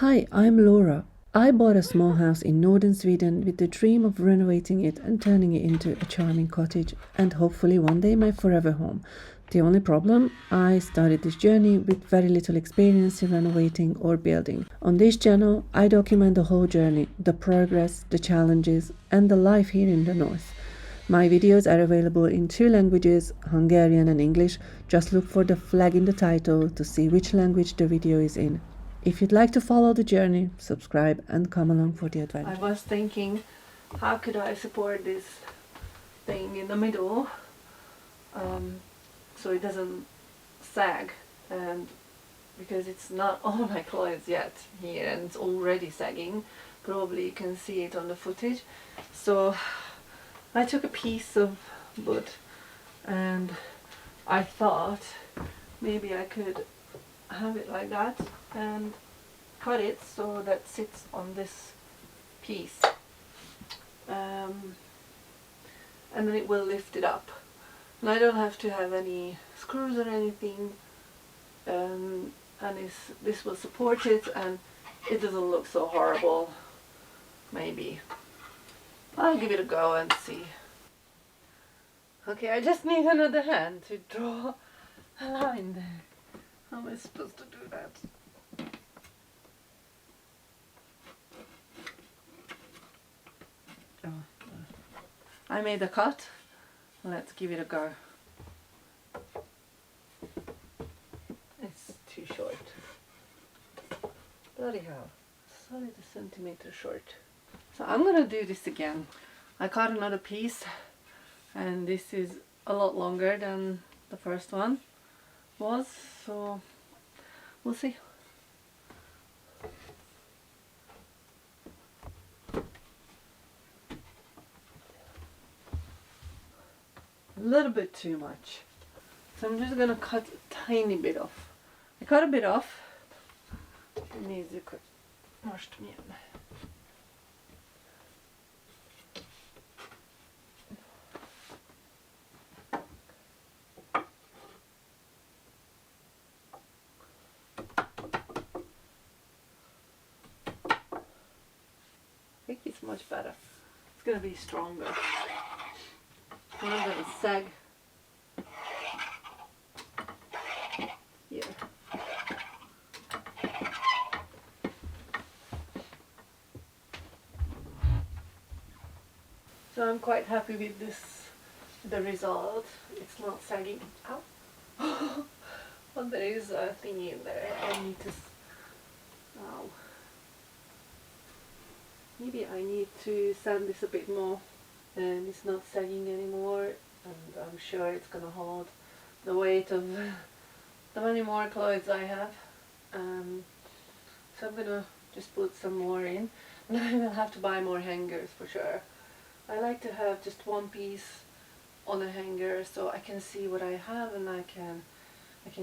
Hi, I'm Laura. I bought a small house in northern Sweden with the dream of renovating it and turning it into a charming cottage and hopefully one day my forever home. The only problem, I started this journey with very little experience in renovating or building. On this channel, I document the whole journey, the progress, the challenges, and the life here in the north. My videos are available in two languages, Hungarian and English. Just look for the flag in the title to see which language the video is in. If you'd like to follow the journey, subscribe and come along for the adventure. I was thinking, how could I support this thing in the middle so it doesn't sag, and because it's not all my clothes yet here and it's already sagging. Probably you can see it on the footage. So I took a piece of wood and I thought maybe I could have it like that and cut it so that sits on this piece, and then it will lift it up, and I don't have to have any screws or anything, and this will support it and it doesn't look so horrible. Maybe I'll give it a go and see. Okay, I just need another hand to draw a line there. How am I supposed to do that? I made a cut. Let's give it a go. It's too short. Bloody hell. Solid a centimeter short. So I'm gonna do this again. I cut another piece and this is a lot longer than the first one was, so we'll see. A little bit too much, so I'm just gonna cut a tiny bit off. I cut a bit off. Most igen. I think it's much better. It's gonna be stronger. I'm gonna sag here. So I'm quite happy with the result. It's not sagging. Ow! But there is a thingy in there. I need to. Ow. Maybe I need to sand this a bit more, and it's not sagging anymore, and I'm sure it's gonna hold the weight of the many more clothes I have. So I'm gonna just put some more in, and I will have to buy more hangers for sure. I like to have just one piece on a hanger so I can see what I have, and I can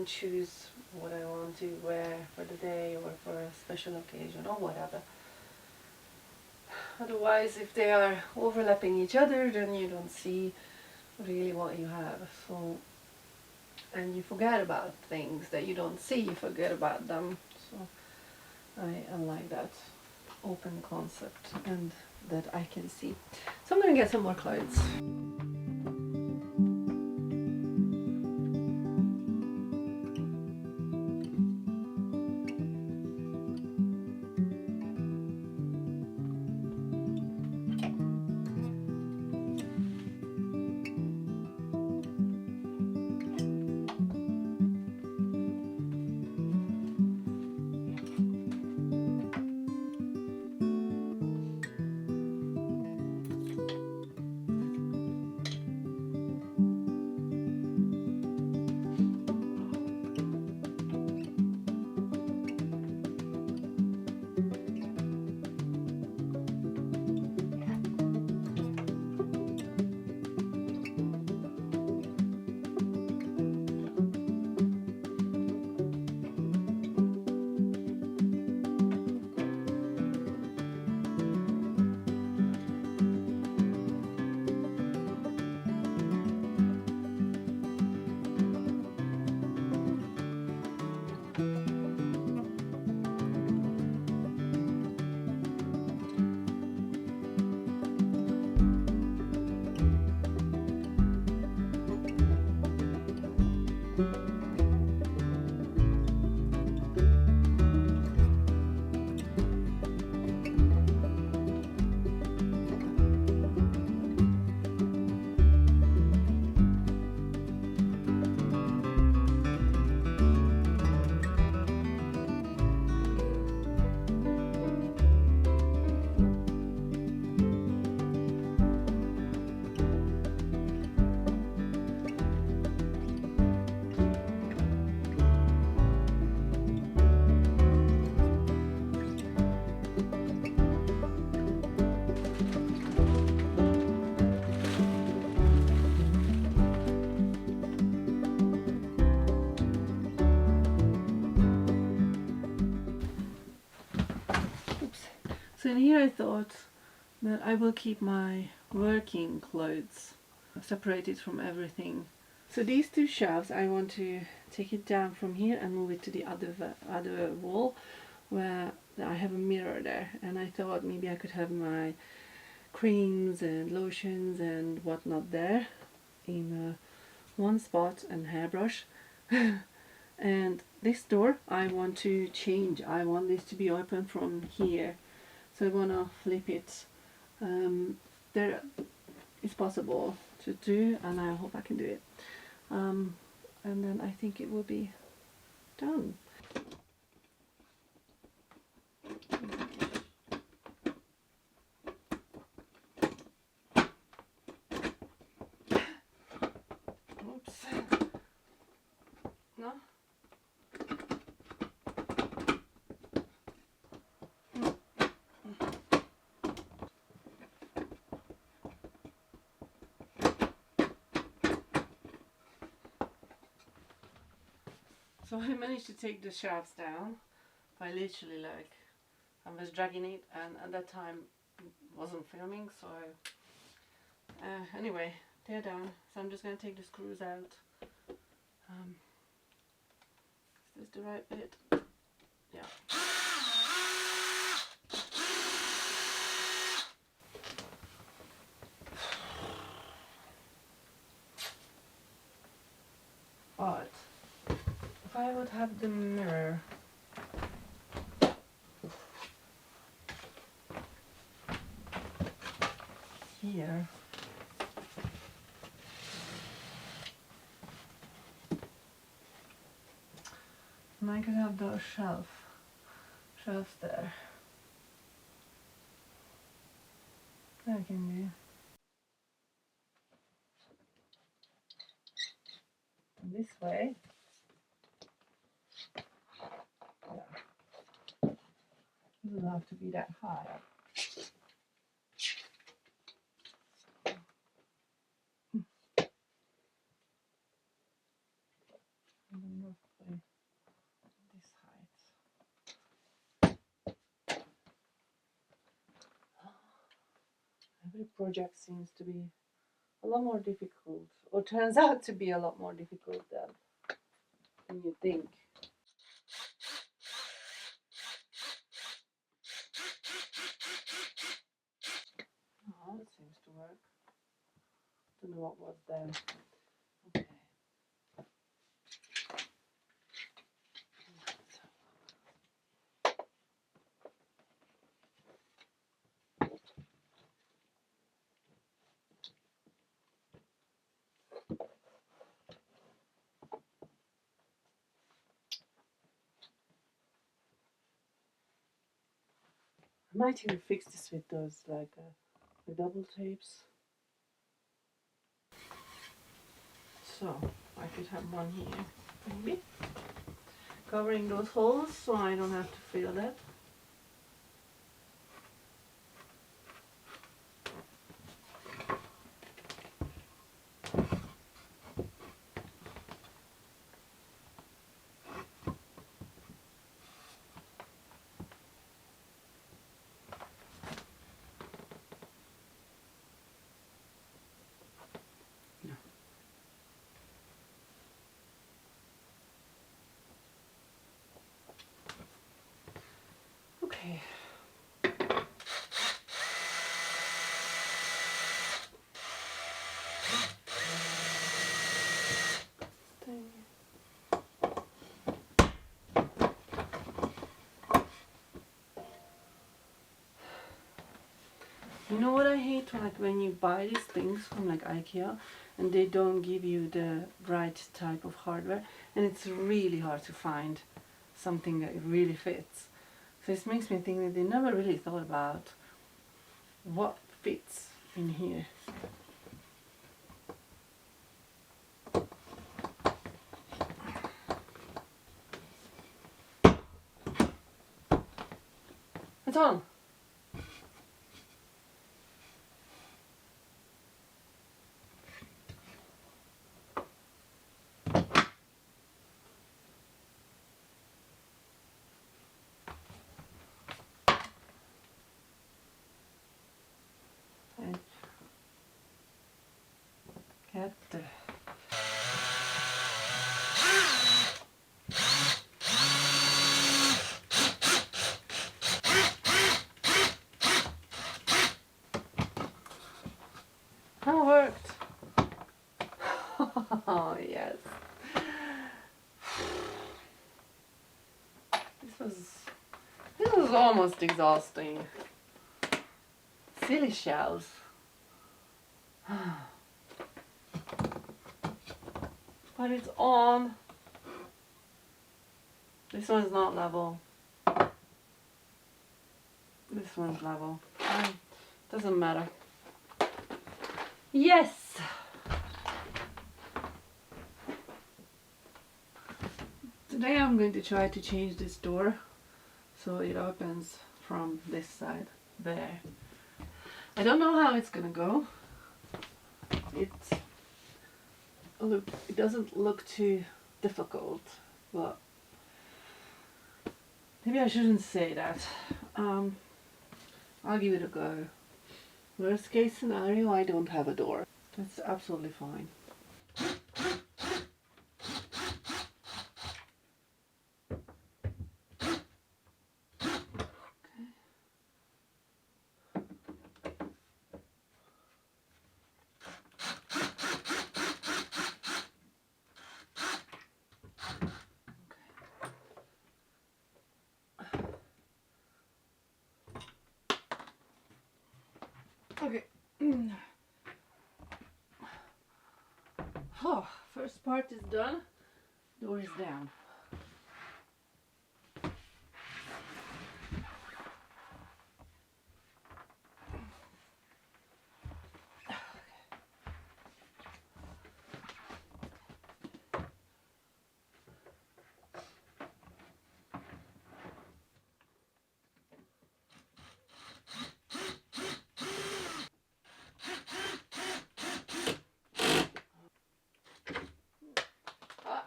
choose what I want to wear for the day or for a special occasion or whatever. Otherwise, if they are overlapping each other, then you don't see really what you have. So, and you forget about things that you don't see, you forget about them. So I like that open concept and that I can see. So I'm gonna get some more clothes. So in here I thought that I will keep my working clothes separated from everything. So these two shelves, I want to take it down from here and move it to the other wall where I have a mirror there, and I thought maybe I could have my creams and lotions and whatnot there in one spot, and hairbrush. And this door I want to change. I want this to be open from here, so I want to flip it. There is possible to do, and I hope I can do it. And then I think it will be done. Oops. No? So I managed to take the shelves down by literally like I was dragging it, and at that time wasn't filming, so anyway, they're down. So I'm just going to take the screws out. Is this the right bit? Yeah. But if I would have the mirror here, and I could have those shelves there. That can be. And this way. Yeah. Doesn't have to be that high. And then roughly this height. Every project seems to be a lot more difficult, or turns out to be a lot more difficult than you think. Oh, that seems to work. Don't know what was there. Okay. I might even fix this with those like the double tapes. So I could have one here, maybe, covering those holes so I don't have to fill that. No. Okay. You know what I hate? Like when you buy these things from like IKEA and they don't give you the right type of hardware, and it's really hard to find something that really fits. So this makes me think that they never really thought about what fits in here. It's on! Hette. That worked. Oh yes. This was almost exhausting. Silly shells. But it's on. This one's not level. This one's level. Doesn't matter. Yes! Today I'm going to try to change this door so it opens from this side there. I don't know how it's gonna go. It doesn't look too difficult, but maybe I shouldn't say that. I'll give it a go. Worst case scenario, I don't have a door. That's absolutely fine. Okay. Oh, first part is done. Door is down.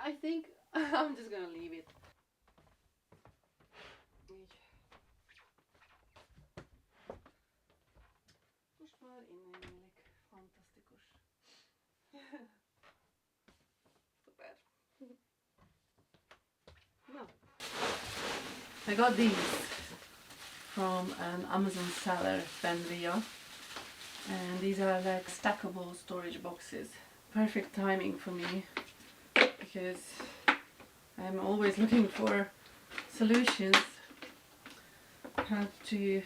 I think I'm just gonna leave it. Most már innen nyílik. Fantasztikus. Super. No. I got these from an Amazon seller, Benria, and these are like stackable storage boxes. Perfect timing for me because I'm always looking for solutions how to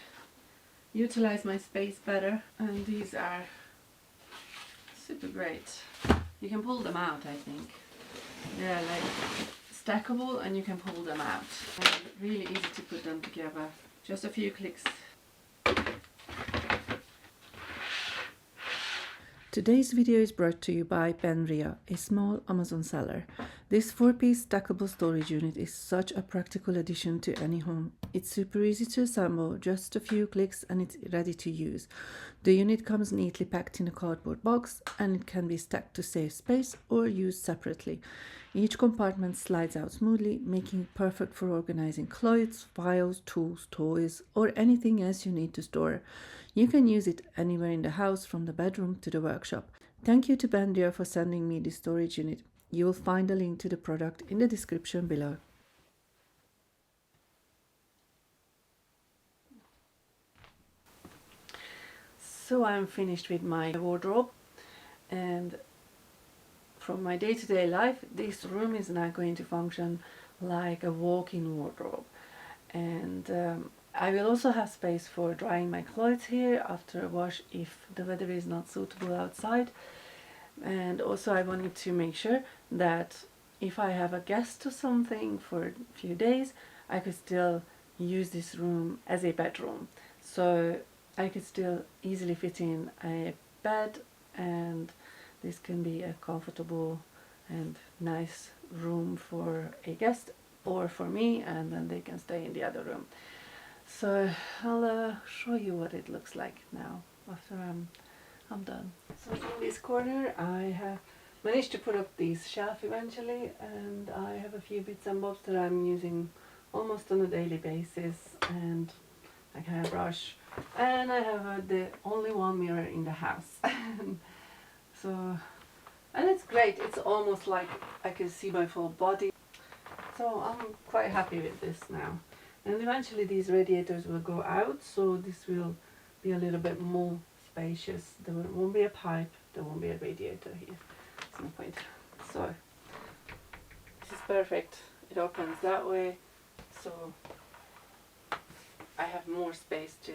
utilize my space better, and these are super great. You can pull them out, I think. They're like stackable and you can pull them out. And really easy to put them together. Just a few clicks. Today's video is brought to you by Benria, a small Amazon seller. This 4-piece stackable storage unit is such a practical addition to any home. It's super easy to assemble, just a few clicks and it's ready to use. The unit comes neatly packed in a cardboard box and it can be stacked to save space or used separately. Each compartment slides out smoothly, making it perfect for organizing clothes, files, tools, toys, or anything else you need to store. You can use it anywhere in the house, from the bedroom to the workshop. Thank you to Benria for sending me this storage unit. You will find a link to the product in the description below. So I'm finished with my wardrobe, and from my day-to-day life, this room is now going to function like a walk-in wardrobe. And I will also have space for drying my clothes here after a wash if the weather is not suitable outside. And also I wanted to make sure that if I have a guest or something for a few days, I could still use this room as a bedroom. So I could still easily fit in a bed, and this can be a comfortable and nice room for a guest or for me, and then they can stay in the other room. So I'll show you what it looks like now after I'm done. So in this corner I have managed to put up these shelves eventually, and I have a few bits and bobs that I'm using almost on a daily basis, and like a hairbrush, and I have the only one mirror in the house. So And it's great, it's almost like I can see my full body. So I'm quite happy with this now. And eventually these radiators will go out, so this will be a little bit more spacious. There won't be a pipe, there won't be a radiator here. There's no point. So this is perfect. It opens that way, so I have more space to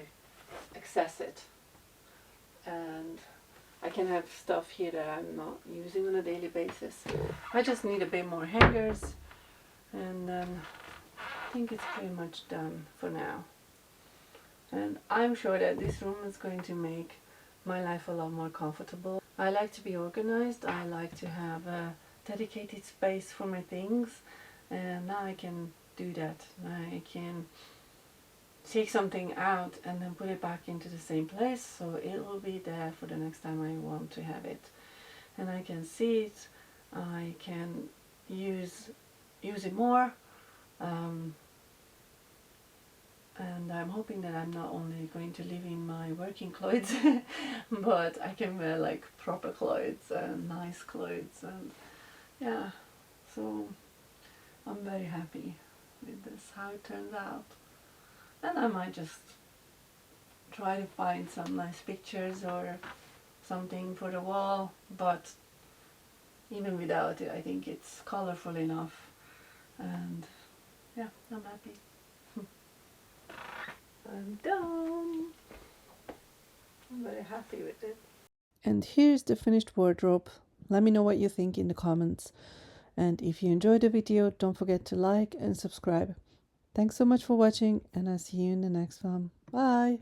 access it. And I can have stuff here that I'm not using on a daily basis. I just need a bit more hangers, and then I think it's pretty much done for now. And I'm sure that this room is going to make my life a lot more comfortable. I like to be organized, I like to have a dedicated space for my things, and now I can do that. Now I can take something out and then put it back into the same place, so it will be there for the next time I want to have it. And I can see it, I can use it more, and I'm hoping that I'm not only going to live in my working clothes, but I can wear like proper clothes and nice clothes, and yeah, so I'm very happy with this, how it turns out. And I might just try to find some nice pictures or something for the wall, but even without it I think it's colorful enough, and yeah, I'm happy. I'm done. I'm very happy with it. And here's the finished wardrobe. Let me know what you think in the comments. And if you enjoyed the video, don't forget to like and subscribe. Thanks so much for watching, and I'll see you in the next one. Bye!